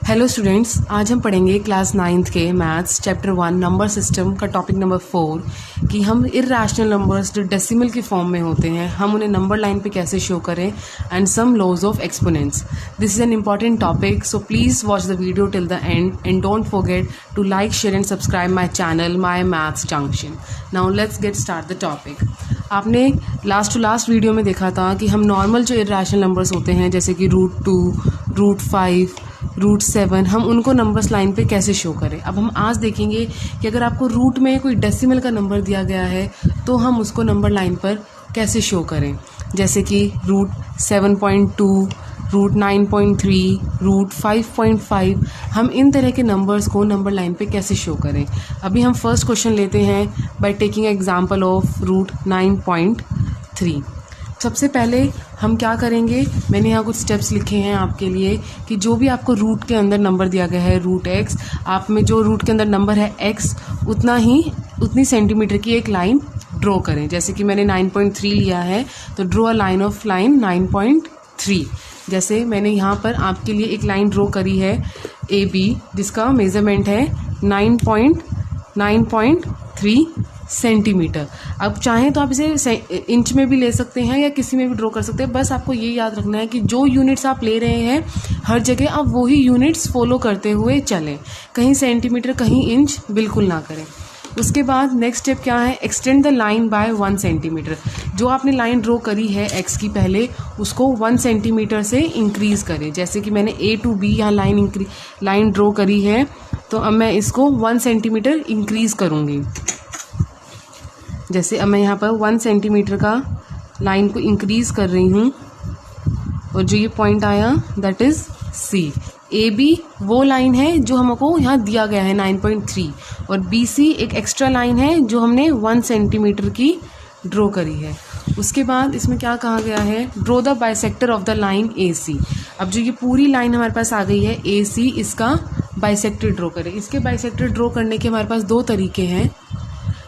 Hello students, आज हम पढ़ेंगे क्लास 9th के मैथ्स चैप्टर 1 नंबर सिस्टम का टॉपिक नंबर 4 कि हम इर्रेशनल नंबर्स जो डेसिमल की फॉर्म में होते हैं हम उन्हें नंबर लाइन पे कैसे शो करें and some laws of exponents. This is an important topic, so please watch the video till the end and don't forget to like, share and subscribe my channel my maths junction. Now let's get start the topic. आपने last to last video में देखा था कि हम normal जो irrational numbers होते हैं जैसे कि √2, √5, √7 हम उनको नंबर्स लाइन पे कैसे शो करें। अब हम आज देखेंगे कि अगर आपको रूट में कोई डेसिमल का नंबर दिया गया है तो हम उसको नंबर लाइन पर कैसे शो करें, जैसे कि √7.2, √9.3, √5.5 हम इन तरह के नंबर्स को नंबर लाइन पे कैसे शो करें। अभी हम फर्स्ट क्वेश्चन लेते हैं बाय टेकिंग एग्जांपल ऑफ √9.3। सबसे पहले हम क्या करेंगे, मैंने यहाँ कुछ स्टेप्स लिखे हैं आपके लिए कि जो भी आपको रूट के अंदर नंबर दिया गया है √x, आप में जो रूट के अंदर नंबर है x उतनी सेंटीमीटर की एक लाइन ड्रॉ करें। जैसे कि मैंने 9.3 लिया है तो draw a line of line 9.3। जैसे मैंने यहाँ पर आपके लिए एक लाइन ड्रॉ करी है AB जिसका मेजरमेंट है 9.3 सेंटीमीटर। अब चाहें तो आप इसे इंच में भी ले सकते हैं या किसी में भी ड्रॉ कर सकते हैं। बस आपको ये याद रखना है कि जो यूनिट्स आप ले रहे हैं हर जगह आप वही यूनिट्स फॉलो करते हुए चलें, कहीं सेंटीमीटर कहीं इंच बिल्कुल ना करें। उसके बाद नेक्स्ट स्टेप क्या है, extend the line by 1 centimetre. जो आपने लाइन ड्रॉ करी है x की पहले उसको 1 सेंटीमीटर से इंक्रीज़ करें। जैसे कि मैंने A to B यहाँ लाइन ड्रॉ करी है तो अब मैं इसको 1 सेंटीमीटर इंक्रीज़ करूँगी। जैसे अब मैं यहाँ पर 1 सेंटीमीटर का लाइन को इंक्रीज़ कर रही हूँ और जो ये पॉइंट आया दैट इज़ C। AB वो लाइन है जो हमको यहाँ दिया गया है 9.3 और BC एक एक्स्ट्रा लाइन है जो हमने 1 सेंटीमीटर की ड्रॉ करी है। उसके बाद इसमें क्या कहा गया है, draw the bisector of the line AC। अब जो ये पूरी लाइन हमारे पास आ गई है AC, इसका बाइसेक्टर ड्रॉ करें। इसके बाइसेक्टर ड्रॉ करने के हमारे पास दो तरीके हैं।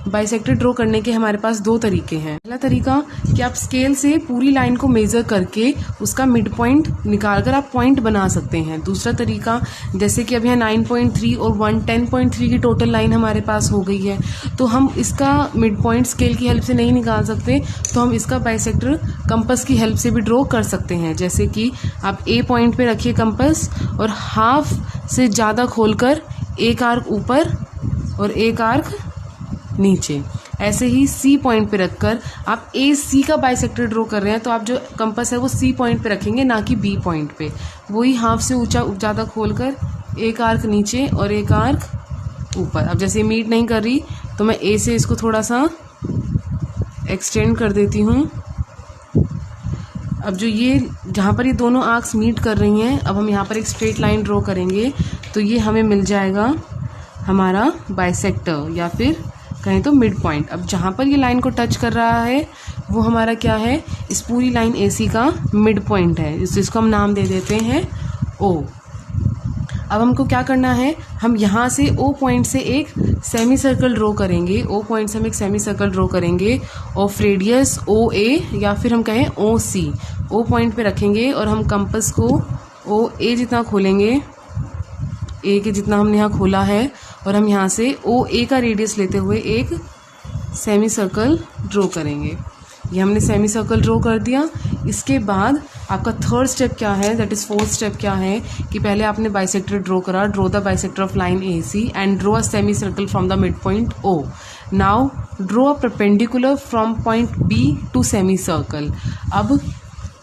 बाइसेक्टर ड्रॉ करने के हमारे पास दो तरीके हैं। पहला तरीका कि आप स्केल से पूरी लाइन को मेज़र करके उसका मिड पॉइंट निकाल कर आप पॉइंट बना सकते हैं। दूसरा तरीका, जैसे कि अब यहाँ 9.3 और 10.3 की टोटल लाइन हमारे पास हो गई है तो हम इसका मिड पॉइंट स्केल की हेल्प से नहीं निकाल सकते तो हम इसका बाइसेक्टर कंपस की हेल्प से भी ड्रॉ कर सकते हैं। जैसे कि आप A पॉइंट पे रखिए कंपस और हाफ से ज़्यादा खोलकर एक आर्क ऊपर और एक आर्क नीचे। ऐसे ही C पॉइंट पे रखकर आप AC का बाइसेक्टर ड्रॉ कर रहे हैं तो आप जो कंपस है वो C पॉइंट पे रखेंगे ना कि B पॉइंट पे। वही हाफ से ऊंचा ज़्यादा खोलकर एक आर्क नीचे और एक आर्क ऊपर। अब जैसे मीट नहीं कर रही तो मैं A से इसको थोड़ा सा एक्सटेंड कर देती हूँ। अब जो ये जहाँ पर ये दोनों आर्क्स मीट कर रही हैं, अब हम यहाँ पर एक स्ट्रेट लाइन ड्रॉ करेंगे तो ये हमें मिल जाएगा हमारा बाइसेक्टर या फिर कहें तो मिड पॉइंट। अब जहाँ पर ये लाइन को टच कर रहा है वो हमारा क्या है, इस पूरी लाइन AC का मिड पॉइंट है, जिसको हम नाम दे देते हैं O। अब हमको क्या करना है, हम यहाँ से O पॉइंट से एक सेमी सर्कल ड्रॉ करेंगे। O पॉइंट से हम एक सेमी सर्कल ड्रॉ करेंगे ऑफ रेडियस OA या फिर हम कहें OC। O पॉइंट पे रखेंगे और हम कंपस को OA जितना खोलेंगे, A के जितना हमने यहाँ खोला है, और हम यहाँ से OA का रेडियस लेते हुए एक सेमी सर्कल ड्रॉ करेंगे। ये हमने सेमी सर्कल ड्रॉ कर दिया। इसके बाद आपका थर्ड स्टेप क्या है, दैट इज़ फोर्थ स्टेप क्या है कि पहले आपने बाइसेक्टर ड्रॉ करा, draw the bisector of line AC and draw a semicircle from the midpoint O। Now draw a perpendicular from point B to semicircle. अब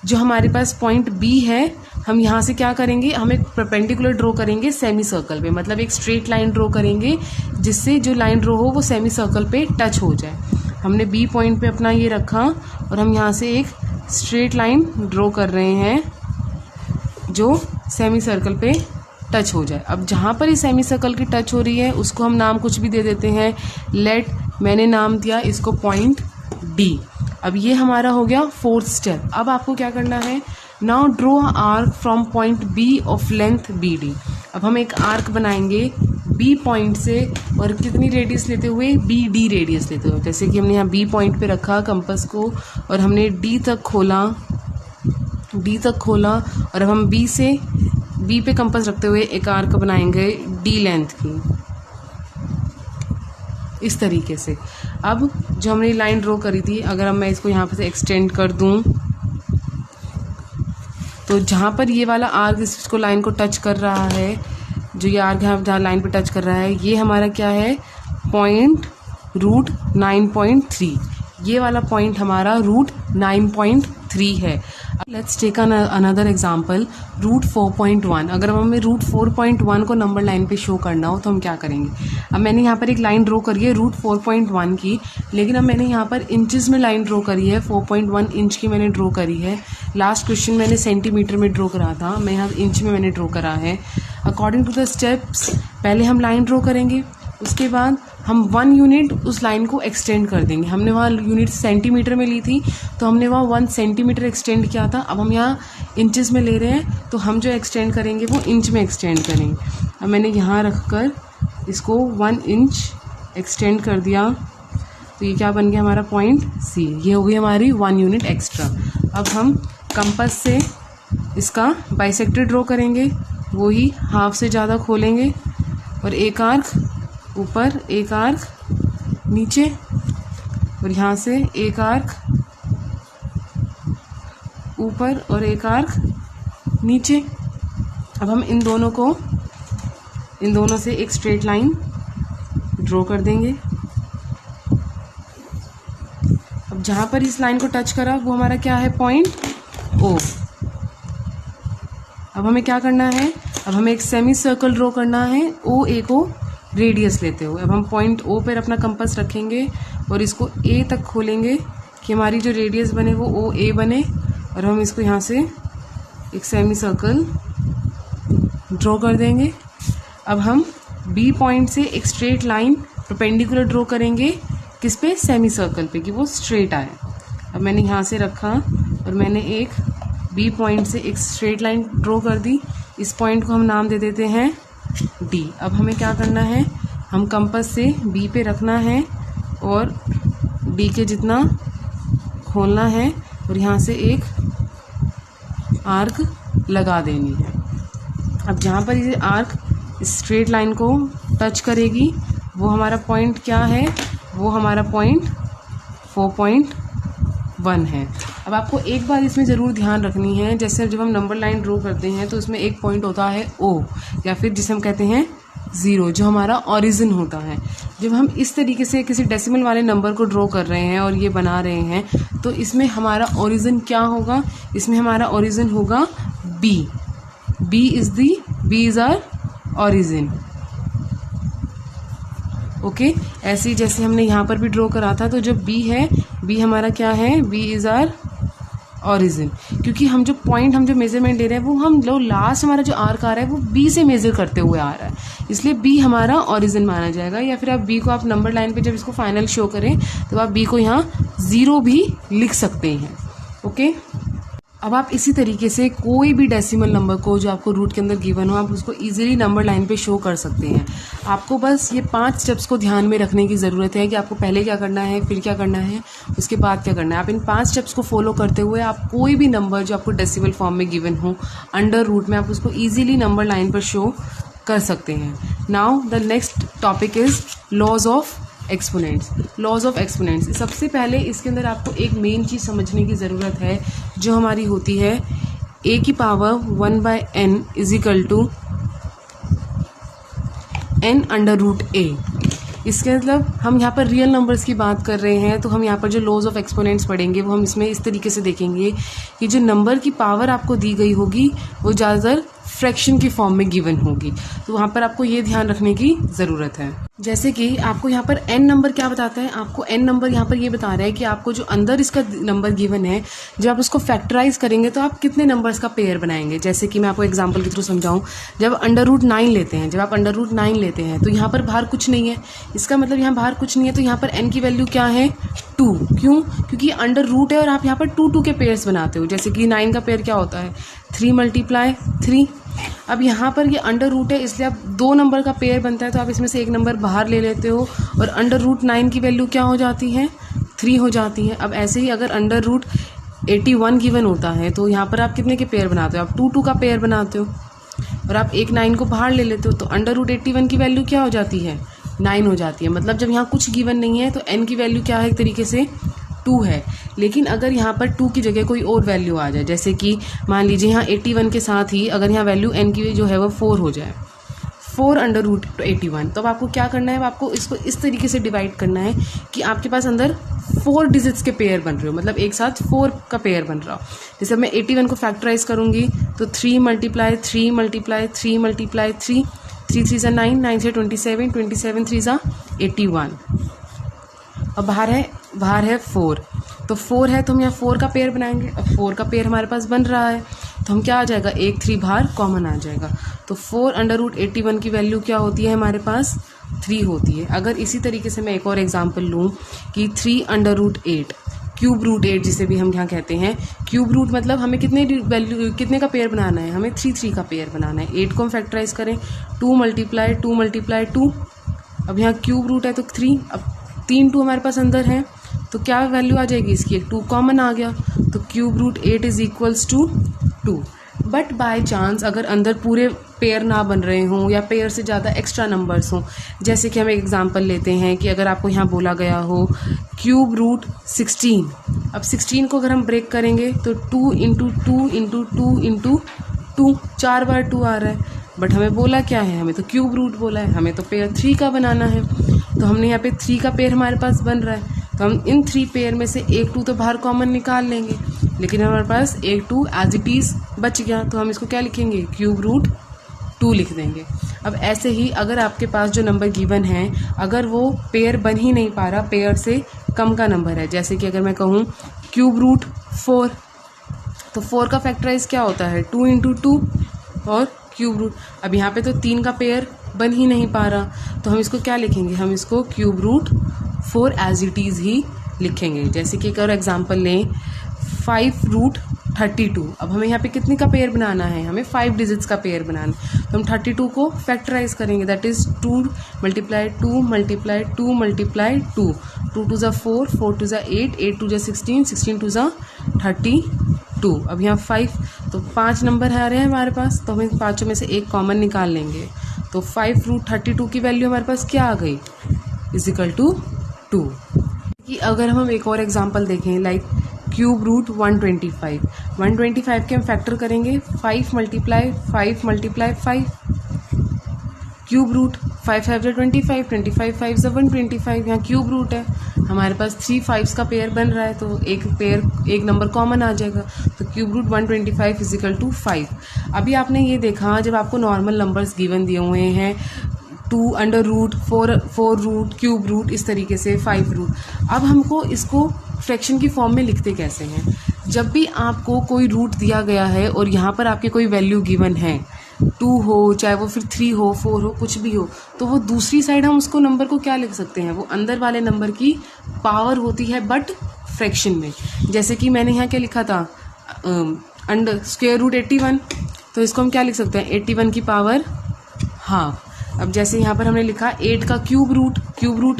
जो हमारे पास point B है हम यहाँ से क्या करेंगे, हम एक परपेंडिकुलर ड्रॉ करेंगे सेमी सर्कल पे, मतलब एक स्ट्रेट लाइन ड्रॉ करेंगे जिससे जो लाइन ड्रॉ हो वो सेमी सर्कल पे टच हो जाए। हमने B पॉइंट पे अपना ये रखा और हम यहाँ से एक स्ट्रेट लाइन ड्रॉ कर रहे हैं जो सेमी सर्कल पे टच हो जाए। अब जहाँ पर ये सेमी सर्कल की टच हो रही है उसको हम नाम कुछ भी दे देते हैं। मैंने नाम दिया इसको पॉइंट D। अब ये हमारा हो गया फोर्थ स्टेप। अब आपको क्या करना है, now draw arc from point B of length BD। अब हम एक आर्क बनाएंगे B पॉइंट से और कितनी रेडियस लेते हुए, BD रेडियस लेते हुए। जैसे कि हमने यहाँ B पॉइंट पे रखा कंपस को और हमने D तक खोला और अब हम B से बी पे कंपास रखते हुए एक आर्क बनाएंगे डी लेंथ की, इस तरीके से। अब जो हमने लाइन ड्रॉ करी थी, अगर मैं इसको यहाँ पे से एक्सटेंड कर दूँ तो जहाँ पर ये वाला आर्क इसको लाइन को टच कर रहा है, जो ये आर्क है जहाँ लाइन पे टच कर रहा है, ये हमारा क्या है, पॉइंट √9.3। ये वाला पॉइंट हमारा √9.3 है। Let's take another example √4.1। अगर हमें √4.1 को नंबर लाइन पे शो करना हो तो हम क्या करेंगे। अब मैंने यहाँ पर एक लाइन ड्रॉ करी है √4.1 की, लेकिन अब मैंने यहाँ पर इंचेस में लाइन ड्रॉ करी है, 4.1 इंच की मैंने ड्रॉ करी है। लास्ट क्वेश्चन मैंने सेंटीमीटर में ड्रॉ करा था, मैं यहाँ इंच में मैंने ड्रॉ करा है। अकॉर्डिंग टू द स्टेप्स पहले हम लाइन ड्रॉ करेंगे, उसके बाद हम 1 यूनिट उस लाइन को एक्सटेंड कर देंगे। हमने वहाँ यूनिट सेंटीमीटर में ली थी तो हमने वहाँ 1 सेंटीमीटर एक्सटेंड किया था। अब हम यहाँ इंचेस में ले रहे हैं तो हम जो एक्सटेंड करेंगे वो इंच में एक्सटेंड करेंगे। अब मैंने यहाँ रखकर इसको 1 इंच एक्सटेंड कर दिया तो ये क्या बन गया हमारा पॉइंट सी। ये हो गई हमारी 1 यूनिट एक्स्ट्रा। अब हम कंपास से इसका बाइसेक्टर ड्रॉ करेंगे, वो ही हाफ से ज़्यादा खोलेंगे और एक आर्क ऊपर, एक आर्क नीचे, और यहाँ से एक आर्क ऊपर और एक आर्क नीचे। अब हम इन दोनों से एक स्ट्रेट लाइन ड्रॉ कर देंगे। अब जहाँ पर इस लाइन को टच करा वो हमारा क्या है, पॉइंट ओ। अब हमें क्या करना है, अब हमें एक सेमी सर्कल ड्रॉ करना है ओ ए को रेडियस लेते हुए। अब हम पॉइंट ओ पर अपना कंपास रखेंगे और इसको ए तक खोलेंगे कि हमारी जो रेडियस बने वो ओ ए बने, और हम इसको यहाँ से एक सेमी सर्कल ड्रॉ कर देंगे। अब हम बी पॉइंट से एक स्ट्रेट लाइन परपेंडिकुलर ड्रॉ करेंगे, किस पे, सेमी सर्कल पे, कि वो स्ट्रेट आए। अब मैंने यहाँ से रखा और मैंने एक बी पॉइंट से एक स्ट्रेट लाइन ड्रॉ कर दी। इस पॉइंट को हम नाम दे देते हैं डी। अब हमें क्या करना है, हम कंपास से बी पे रखना है और डी के जितना खोलना है और यहाँ से एक आर्क लगा देनी है। अब जहाँ पर ये आर्क स्ट्रेट लाइन को टच करेगी वो हमारा पॉइंट क्या है, वो हमारा पॉइंट 4.1 है। अब आपको एक बात इसमें ज़रूर ध्यान रखनी है, जैसे जब हम नंबर लाइन ड्रॉ करते हैं तो उसमें एक पॉइंट होता है ओ, या फिर जिसे हम कहते हैं 0, जो हमारा ओरिजिन होता है। जब हम इस तरीके से किसी डेसिमल वाले नंबर को ड्रॉ कर रहे हैं और ये बना रहे हैं तो इसमें हमारा ओरिजिन क्या होगा, इसमें हमारा ओरिजिन होगा B. B is our origin. Okay, ऐसे ही जैसे हमने यहाँ पर भी ड्रॉ करा था, तो जो बी है, बी हमारा क्या है, बी इज़ आवर ओरिजिन। क्योंकि हम जो मेजरमेंट ले रहे हैं वो हम लोग लास्ट हमारा जो आर्क आ रहा है वो बी से मेजर करते हुए आ रहा है, इसलिए बी हमारा ओरिजिन माना जाएगा। या फिर आप बी को आप नंबर लाइन पे जब इसको फाइनल शो करें तो आप बी को यहाँ 0 भी लिख सकते हैं। ओके, अब आप इसी तरीके से कोई भी डेसिमल नंबर को जो आपको रूट के अंदर गिवन हो, आप उसको इजीली नंबर लाइन पे शो कर सकते हैं। आपको बस ये 5 स्टेप्स को ध्यान में रखने की ज़रूरत है कि आपको पहले क्या करना है, फिर क्या करना है, उसके बाद क्या करना है। आप इन 5 स्टेप्स को फॉलो करते हुए आप कोई भी नंबर जो आपको डेसिमल फॉर्म में गिवन हो अंडर रूट में, आप उसको ईजिली नंबर लाइन पर शो कर सकते हैं। Now the next topic is laws of exponents. Laws of exponents, सबसे पहले इसके अंदर आपको एक मेन चीज़ समझने की ज़रूरत है जो हमारी होती है a की power 1/n is equal to n under root a। इसके मतलब हम यहाँ पर रियल नंबर्स की बात कर रहे हैं, तो हम यहाँ पर जो लॉज ऑफ एक्सपोनेंट्स पढ़ेंगे वो हम इसमें इस तरीके से देखेंगे कि जो नंबर की पावर आपको दी गई होगी वो ज़्यादातर फ्रैक्शन की फॉर्म में गिवन होगी, तो वहाँ पर आपको ये ध्यान रखने की ज़रूरत है। जैसे कि आपको यहाँ पर n नंबर क्या बताता है, आपको n नंबर यहाँ पर ये बता रहा है कि आपको जो अंदर इसका नंबर गिवन है, जब आप उसको फैक्टराइज करेंगे तो आप कितने नंबर्स का पेयर बनाएंगे। जैसे कि मैं आपको एग्जांपल के थ्रू समझाऊं, जब अंडर रूट 9 लेते हैं, जब आप अंडर रूट 9 लेते हैं तो यहाँ पर बाहर कुछ नहीं है, इसका मतलब यहाँ बाहर कुछ नहीं है, तो यहाँ पर n की वैल्यू क्या है, 2। क्यों, क्योंकि अंडर रूट है और आप यहाँ पर 2 के पेयर्स बनाते हो। जैसे कि 9 का पेयर क्या होता है, 3 × 3। अब यहाँ पर ये अंडर रूट है इसलिए आप 2 नंबर का पेयर बनता है, तो आप इसमें से एक नंबर बाहर ले लेते हो और अंडर रूट 9 की वैल्यू क्या हो जाती है, 3 हो जाती है। अब ऐसे ही अगर अंडर रूट 81 गिवन होता है तो यहाँ पर आप कितने के पेयर बनाते हो, आप 2 का पेयर बनाते हो। और आप एक 9 को बाहर ले लेते हो तो √81 की वैल्यू क्या हो जाती है, 9 हो जाती है। मतलब जब यहाँ कुछ गिवन नहीं है तो n की वैल्यू क्या है, एक तरीके से 2 है। लेकिन अगर यहाँ पर 2 की जगह कोई और वैल्यू आ जाए, जैसे कि मान लीजिए यहाँ 81 के साथ ही अगर यहाँ वैल्यू n की जो है वो 4 हो जाए, 4/81, तो अब आपको क्या करना है, आपको इसको इस तरीके से डिवाइड करना है कि आपके पास अंदर 4 डिजिट्स के पेयर बन रहे हो, मतलब एक साथ 4 का पेयर बन रहा हो। जैसे मैं 81 को फैक्टराइज करूँगी तो 3 × 3 × 3 × 3 3 3 9, 9 से 27, 27 3 81, और बाहर है 4, तो 4 है तो हम यहाँ 4 का पेयर बनाएंगे। अब 4 का पेयर हमारे पास बन रहा है तो हम क्या आ जाएगा, एक 3 बाहर कॉमन आ जाएगा। तो 4/81 की वैल्यू क्या होती है हमारे पास, 3 होती है। अगर इसी तरीके से मैं एक और एग्जांपल लूँ कि 3/8 क्यूब रूट 8 जिसे भी हम यहाँ कहते हैं, क्यूब रूट मतलब हमें कितने का पेयर बनाना है, हमें 3 का पेयर बनाना है। 8 को हम फैक्टराइज करें, 2 × 2 × 2, अब यहाँ क्यूब रूट है तो 3, अब 3 2 हमारे पास अंदर है तो क्या वैल्यू आ जाएगी इसकी, एक 2 कॉमन आ गया, तो cube root 8 = 2। But by chance अगर अंदर पूरे पेयर ना बन रहे हों या पेयर से ज़्यादा एक्स्ट्रा नंबर्स हों, जैसे कि हम एक एग्जांपल लेते हैं कि अगर आपको यहाँ बोला गया हो क्यूब रूट 16, अब 16 को अगर हम ब्रेक करेंगे तो 2 × 2 × 2 × 2, 4 बार 2 आ रहा है, बट हमें बोला क्या है, हमें तो क्यूब रूट बोला है, हमें तो पेयर 3 का बनाना है। तो हमने यहाँ पे 3 का पेयर हमारे पास बन रहा है, तो हम इन 3 पेयर में से एक 2 तो बाहर कॉमन निकाल लेंगे, लेकिन हमारे पास एक 2 एज इट इज़ बच गया, तो हम इसको क्या लिखेंगे, क्यूब रूट 2 लिख देंगे। अब ऐसे ही अगर आपके पास जो नंबर गिवन है अगर वो पेयर बन ही नहीं पा रहा, पेयर से कम का नंबर है, जैसे कि अगर मैं कहूँ क्यूब रूट 4, तो 4 का फैक्टराइज क्या होता है, 2 × 2 और क्यूब रूट। अब यहाँ पे तो 3 का पेयर बन ही नहीं पा रहा, तो हम इसको क्या लिखेंगे, हम इसको cube root 4 as it is ही लिखेंगे। जैसे कि एक और एग्जांपल लें, 5√32, अब हमें यहाँ पे कितने का पेयर बनाना है, हमें 5 डिजिट्स का पेयर बनाना है, तो हम 32 को फैक्टराइज करेंगे, दैट इज़ 2 × 2 × 2 × 2, 2 2 4, 4 2 8, 8 2 16, 16 2 32। अब यहाँ 5, तो 5 नंबर आ रहे हैं हमारे पास, तो हम पाँचों में से एक कॉमन निकाल लेंगे, तो 5√32 की वैल्यू हमारे पास क्या आ गई, = 2। कि अगर हम एक और एग्जांपल देखें लाइक क्यूब रूट 125 के हम फैक्टर करेंगे, 5 × 5 × 5, क्यूब रूट 5 5 25, 25 5 125, यहाँ क्यूब रूट है, हमारे पास 3 5s का पेयर बन रहा है, तो एक नंबर कॉमन आ जाएगा, तो क्यूब रूट 125 = 5। अभी आपने ये देखा जब आपको नॉर्मल नंबर्स गिवन दिए हुए हैं 2√, 4 रूट, क्यूब रूट, इस तरीके से 5 रूट, अब हमको इसको फ्रैक्शन की फॉर्म में लिखते कैसे हैं। जब भी आपको कोई रूट दिया गया है और यहाँ पर आपके कोई वैल्यू गिवन है, 2 हो चाहे वो फिर 3 हो 4 हो कुछ भी हो, तो वो दूसरी साइड हम उसको नंबर को क्या लिख सकते हैं, वो अंदर वाले नंबर की पावर होती है बट फ्रैक्शन में। जैसे कि मैंने यहाँ क्या लिखा था, √81, तो इसको हम क्या लिख सकते हैं, 81 की पावर हाफ। अब जैसे यहाँ पर हमने लिखा 8 का क्यूब रूट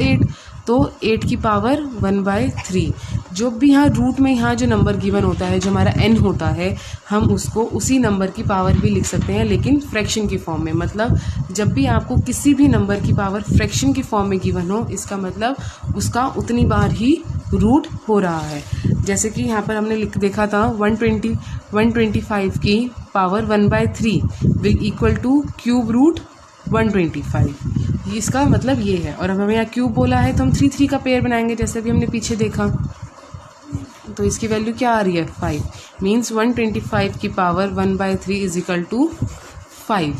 8, तो 8 की पावर 1/3। जो भी यहाँ रूट में यहाँ जो नंबर गिवन होता है, जो हमारा n होता है, हम उसको उसी नंबर की पावर भी लिख सकते हैं, लेकिन फ्रैक्शन की फॉर्म में। मतलब जब भी आपको किसी भी नंबर की पावर फ्रैक्शन की फॉर्म में गिवन हो, इसका मतलब उसका उतनी बार ही रूट हो रहा है। जैसे कि यहाँ पर हमने देखा था 125 की power 1/3 will equal to cube root 125, इसका मतलब ये है। और अब हमें यहाँ क्यूब बोला है तो हम 3 का पेयर बनाएंगे, जैसे भी हमने पीछे देखा, तो इसकी वैल्यू क्या आ रही है, 5, मीन्स 125 की पावर 1/3 = 5।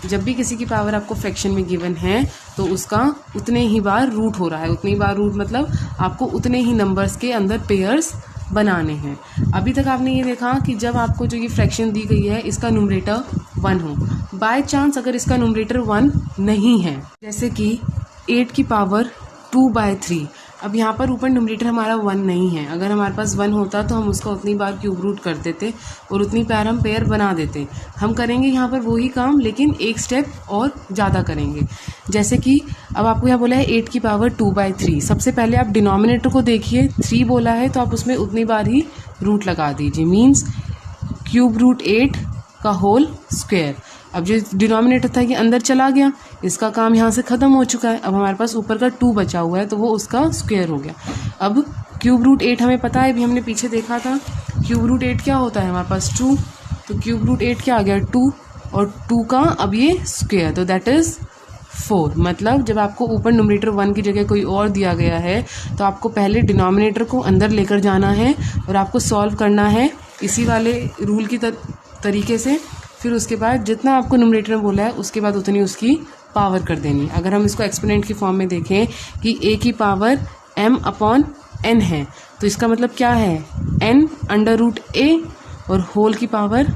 जब भी किसी की पावर आपको फ्रैक्शन में गिवन है तो उसका उतने ही बार रूट हो रहा है। उतनी बार रूट मतलब आपको उतने ही नंबर्स के अंदर पेयर्स बनाने हैं। अभी तक आपने ये देखा कि जब आपको जो ये फ्रैक्शन दी गई है इसका न्यूमरेटर 1 हो, बाय चांस अगर इसका न्यूमरेटर 1 नहीं है, जैसे कि 8 की पावर 2/3, अब यहाँ पर ऊपर न्यूमरेटर हमारा 1 नहीं है। अगर हमारे पास 1 होता तो हम उसका उतनी बार क्यूब रूट कर देते और उतनी बार हम पेयर बना देते। हम करेंगे यहाँ पर वही काम, लेकिन एक स्टेप और ज़्यादा करेंगे। जैसे कि अब आपको यहाँ बोला है 8 की पावर 2/3, सबसे पहले आप डिनोमिनेटर को देखिए, 3 बोला है तो आप उसमें उतनी बार ही रूट लगा दीजिए, मीन्स क्यूब रूट 8 का होल स्क्वायर। अब जो डिनोमिनेटर था ये अंदर चला गया, इसका काम यहाँ से ख़त्म हो चुका है। अब हमारे पास ऊपर का 2 बचा हुआ है तो वो उसका स्क्वायर हो गया। अब क्यूब रूट 8 हमें पता है, अभी हमने पीछे देखा था क्यूब रूट 8 क्या होता है, हमारे पास 2, तो क्यूब रूट 8 क्या आ गया 2, और 2 का अब ये स्क्वायर, तो दैट इज़ 4। मतलब जब आपको ऊपर न्यूमरेटर 1 की जगह कोई और दिया गया है तो आपको पहले डिनोमिनेटर को अंदर लेकर जाना है और आपको सॉल्व करना है इसी वाले रूल की तरीके से। फिर उसके बाद जितना आपको न्यूमरेटर में बोला है उसके बाद उतनी उसकी पावर कर देनी। अगर हम इसको एक्सपोनेंट की फॉर्म में देखें कि a की पावर m/n है, तो इसका मतलब क्या है n अंडर रूट a और होल की पावर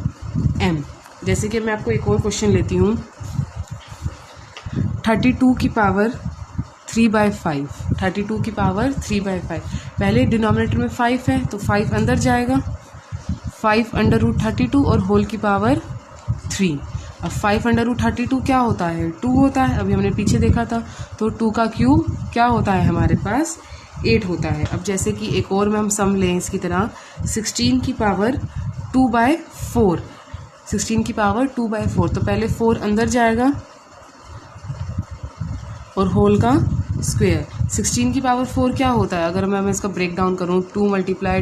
m। जैसे कि मैं आपको एक और क्वेश्चन लेती हूँ, 32 की पावर 3/5, 32 की पावर 3/5। पहले डिनोमिनेटर में 5 है तो 5 अंदर जाएगा, 5 अंडर रूट 32 और होल की पावर 3। अब 5 अंडर रूट 32 क्या होता है 2 होता है, अभी हमने पीछे देखा था। तो 2 का क्यूब क्या होता है हमारे पास 8 होता है। अब जैसे कि एक और में हम सम लें इसकी तरह, 16 की पावर 2/4, 16 की पावर 2/4, तो पहले 4 अंदर जाएगा और होल का स्क्वायर। 16 की पावर 4 क्या होता है, अगर मैं इसका ब्रेक डाउन करूँ, 2 ×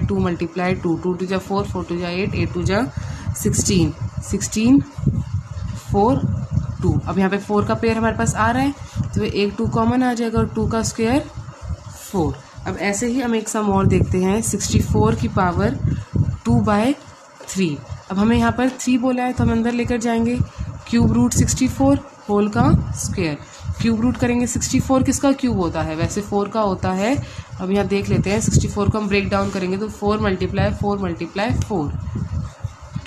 2 × 2, 2 × 2 = 4, 4 × 2 = 8, 8 × 2 = 16, 16 4 2। अब यहाँ पे 4 का पेयर हमारे पास आ रहा है तो एक 2 कॉमन आ जाएगा और 2 का स्क्वायर 4। अब ऐसे ही हम एक सम और देखते हैं, 64 की पावर 2/3। अब हमें यहाँ पर 3 बोला है तो हम अंदर लेकर जाएंगे, क्यूब रूट 64 होल का स्क्वायर। क्यूब रूट करेंगे 64 किसका क्यूब होता है, वैसे 4 का होता है। अब यहाँ देख लेते हैं, 64 को हम ब्रेक डाउन करेंगे तो 4 × 4 × 4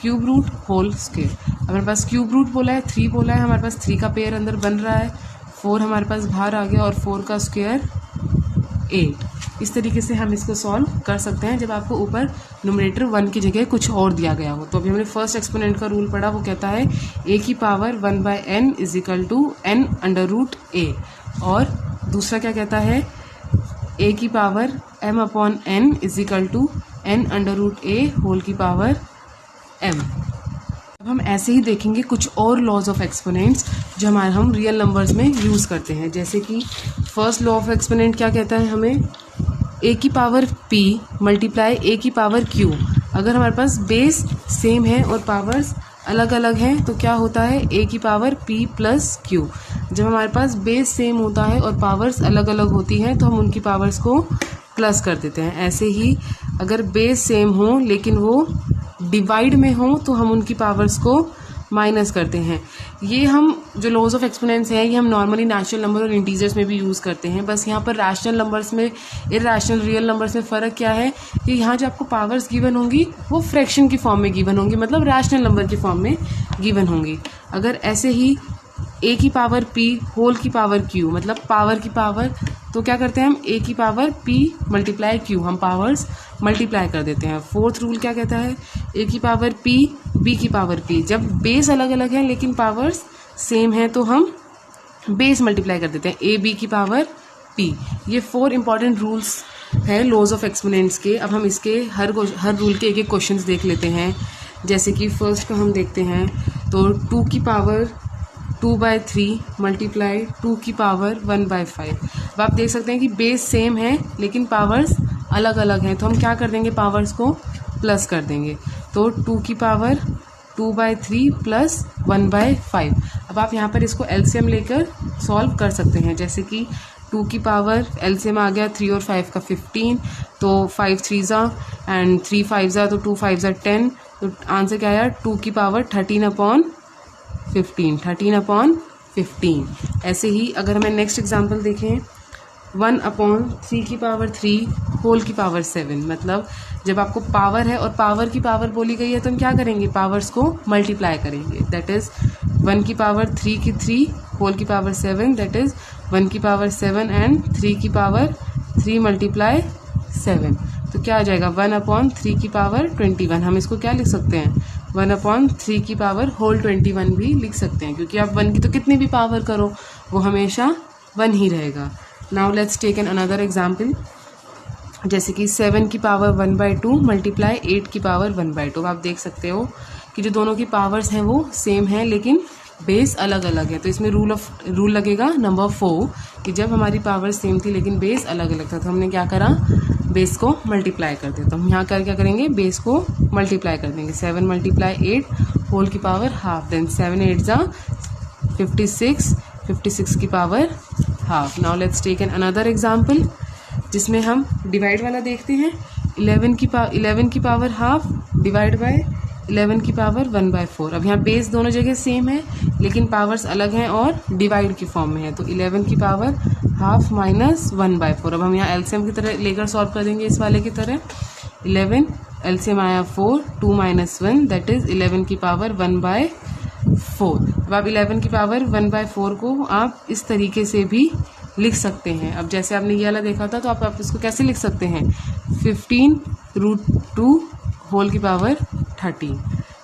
क्यूब रूट होल स्क्वायर। अब हमारे पास क्यूब रूट बोला है, 3 बोला है, हमारे पास 3 का पेयर अंदर बन रहा है, 4 हमारे पास बाहर आ गया और 4 का स्क्वायर 8। इस तरीके से हम इसको सॉल्व कर सकते हैं जब आपको ऊपर न्यूमरेटर 1 की जगह कुछ और दिया गया हो। तो अभी हमने फर्स्ट एक्सपोनेंट का रूल पढ़ा, वो कहता है a की power 1/n = n under root a, और दूसरा क्या कहता है a की power m/n = n under root a whole की पावर m। अब हम ऐसे ही देखेंगे कुछ और लॉज ऑफ एक्सपोनेंट्स जो हम रियल नंबर्स में यूज़ करते हैं। जैसे कि फर्स्ट लॉ ऑफ एक्सपोनेंट क्या कहता है हमें, a की पावर p मल्टीप्लाई a की पावर q। अगर हमारे पास बेस सेम है और पावर्स अलग अलग हैं तो क्या होता है a की पावर p प्लस q। जब हमारे पास बेस सेम होता है और पावर्स अलग अलग होती हैं तो हम उनकी पावर्स को प्लस कर देते हैं। ऐसे ही अगर बेस सेम हो लेकिन वो डिवाइड में हो तो हम उनकी पावर्स को माइनस करते हैं। ये हम जो लॉज ऑफ एक्सपोनेंट्स हैं ये हम नॉर्मली नेचुरल नंबर और इंटीजर्स में भी यूज़ करते हैं। बस यहाँ पर रैशनल नंबर्स में, इरैशनल रियल नंबर्स में फ़र्क क्या है कि यहाँ जो आपको पावर्स गिवन होंगी वो फ्रैक्शन की फॉर्म में गिवन होंगी, मतलब रैशनल नंबर की फॉर्म में गिवन होंगी। अगर ऐसे ही a की पावर p होल की पावर q, मतलब पावर की पावर, तो क्या करते हैं हम a की पावर p मल्टीप्लाई q, हम पावर्स मल्टीप्लाई कर देते हैं। फोर्थ रूल क्या कहता है, a की पावर p b की पावर p। जब बेस अलग अलग है लेकिन पावर्स सेम है तो हम बेस मल्टीप्लाई कर देते हैं, a b की पावर p। ये 4 इंपॉर्टेंट रूल्स हैं लॉज ऑफ एक्सपोनेंट्स के। अब हम इसके हर रूल के एक एक क्वेश्चंस देख लेते हैं। जैसे कि फर्स्ट का हम देखते हैं, तो 2 की पावर 2/3 मल्टीप्लाई 2 की पावर 1/5। अब आप देख सकते हैं कि बेस सेम है लेकिन पावर्स अलग अलग हैं, तो हम क्या कर देंगे, पावर्स को प्लस कर देंगे। तो 2 की पावर 2/3 प्लस 1/5। अब आप यहाँ पर इसको एलसीएम लेकर सॉल्व कर सकते हैं। जैसे कि 2 की पावर एलसीएम आ गया 3 और 5 का 15, तो 5 3 एंड 3 5 तो 2 5 10, तो आंसर क्या आया 2 की पावर 13/15, 13/15। ऐसे ही अगर हमें नेक्स्ट एग्जांपल देखें, 1/3 की पावर 3 होल की पावर 7, मतलब जब आपको पावर है और पावर की पावर बोली गई है तो हम क्या करेंगे, पावर्स को मल्टीप्लाई करेंगे। दैट इज़ 1 की पावर 3 की 3 होल की पावर 7, दैट इज़ 1 की पावर 7 एंड 3 की पावर 3 मल्टीप्लाई 7, तो क्या आ जाएगा 1/3 की पावर 21। हम इसको क्या लिख सकते हैं, 1/3 की पावर होल 21 भी लिख सकते हैं, क्योंकि आप 1 की तो कितनी भी पावर करो वो हमेशा 1 ही रहेगा। Now let's take an another example. जैसे कि 7 की पावर 1/2 मल्टीप्लाई 8 की पावर 1/2। आप देख सकते हो कि जो दोनों की पावर्स हैं वो सेम हैं लेकिन बेस अलग अलग है, तो इसमें रूल लगेगा नंबर 4 कि जब हमारी पावर सेम थी लेकिन बेस अलग अलग था तो हमने क्या करा, बेस को मल्टीप्लाई कर दिया। तो हम यहाँ कर क्या करेंगे, बेस को मल्टीप्लाई कर देंगे। 7 × 8 होल की पावर हाफ, देन 7 8 जा 56, 56 की power half. Now let's take an another example जिसमें हम डिवाइड वाला देखते हैं। 11 की पावर हाफ डिवाइड बाय 11 की पावर 1/4। अब यहाँ बेस दोनों जगह सेम है लेकिन पावर्स अलग हैं और डिवाइड की फॉर्म में है, तो 11 की पावर हाफ माइनस 1/4। अब हम यहाँ एलसीएम की तरह लेकर सॉल्व कर देंगे इस वाले की तरह। 11 एलसीएम आया 4, 2 - 1 दैट इज 11 की पावर 1/4। अब आप 11 की पावर 1/4 को आप इस तरीके से भी लिख सकते हैं। अब जैसे आपने ये वाला देखा था तो आप इसको कैसे लिख सकते हैं, 15√2 होल की पावर 13।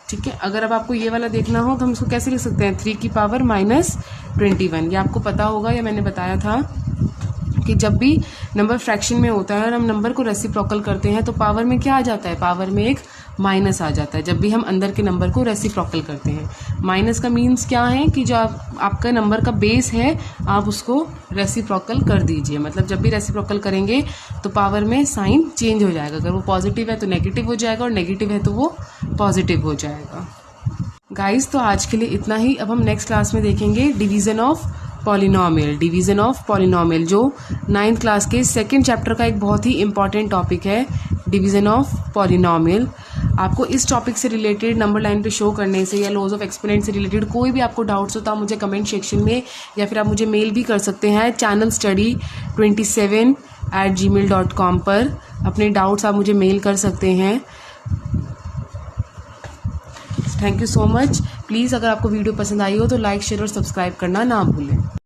ठीक है, अगर अब आपको ये वाला देखना हो तो हम इसको कैसे लिख सकते हैं, 3 की पावर -21। ये आपको पता होगा या मैंने बताया था कि जब भी नंबर फ्रैक्शन में होता है और हम नंबर को रेसिप्रोकल करते हैं तो पावर में क्या आ जाता है, पावर में एक माइनस आ जाता है जब भी हम अंदर के नंबर को रेसिप्रोकल करते हैं। माइनस का मीन्स क्या है कि जो आपका नंबर का बेस है आप उसको रेसिप्रोकल कर दीजिए, मतलब जब भी रेसिप्रोकल करेंगे तो पावर में साइन चेंज हो जाएगा। अगर वो पॉजिटिव है तो नेगेटिव हो जाएगा और नेगेटिव है तो वो पॉजिटिव हो जाएगा। गाइस, तो आज के लिए इतना ही। अब हम नेक्स्ट क्लास में देखेंगे division of polynomial. Division of polynomial जो 9th क्लास के सेकंड चैप्टर का एक बहुत ही इंपॉर्टेंट टॉपिक है, डिवीजन ऑफ पॉलिनोमियल। आपको इस टॉपिक से रिलेटेड नंबर लाइन पे शो करने से या लॉज ऑफ एक्सपोनेंट से रिलेटेड कोई भी आपको डाउट्स होता है मुझे कमेंट सेक्शन में या फिर आप मुझे मेल भी कर सकते हैं channelstudy27@gmail.com पर। अपने डाउट्स आप मुझे मेल कर सकते हैं। Thank you so much. Please अगर आपको वीडियो पसंद आई हो तो लाइक, शेयर और सब्सक्राइब करना ना भूलें।